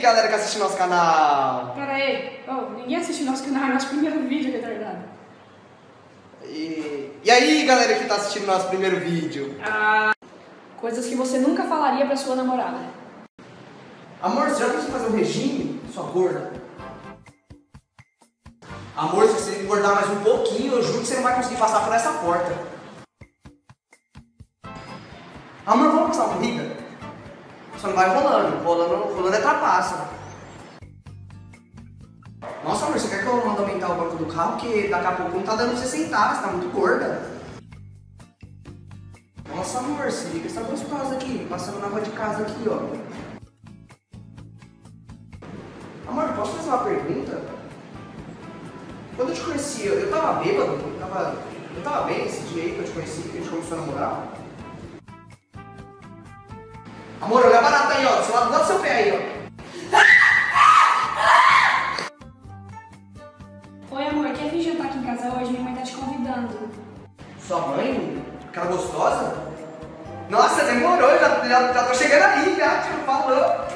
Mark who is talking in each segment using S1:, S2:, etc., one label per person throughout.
S1: galera que assiste nosso canal?
S2: Pera aí, ninguém assiste nosso canal, é nosso primeiro vídeo, retardado.
S1: E aí, galera que tá assistindo nosso primeiro vídeo?
S2: Coisas que você nunca falaria pra sua namorada.
S1: Amor, você já pensou fazer um regime, sua gorda? Amor, se você engordar mais um pouquinho, eu juro que você não vai conseguir passar por essa porta. Amor, vamos passar uma corrida? Só não vai rolando é trapaça. Nossa, amor, você quer que eu mande aumentar o banco do carro? Porque daqui a pouco não tá dando pra você sentar, você tá muito gorda. Nossa, amor, se liga essa gostosa aqui, passando na rua de casa aqui, ó. Amor, posso fazer uma pergunta? Quando eu te conheci, eu tava bêbado? Eu tava bem esse dia aí que eu te conheci, que a gente começou a namorar? Amor, olha a barata aí, ó, do seu lado, do seu pé aí, ó.
S2: Oi, amor, quer vir jantar aqui em casa hoje? Minha mãe tá te convidando.
S1: Sua mãe? Aquela gostosa? Nossa, demorou, já tô chegando aí, já, tio, falou.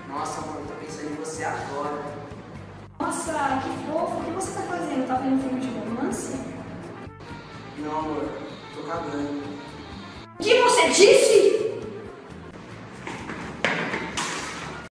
S1: Nossa, amor, eu tô pensando em você agora.
S2: Nossa, que fofo, o que você tá fazendo? Tá vendo um filme de romance?
S1: Não, amor, tô cagando.
S2: O que você disse?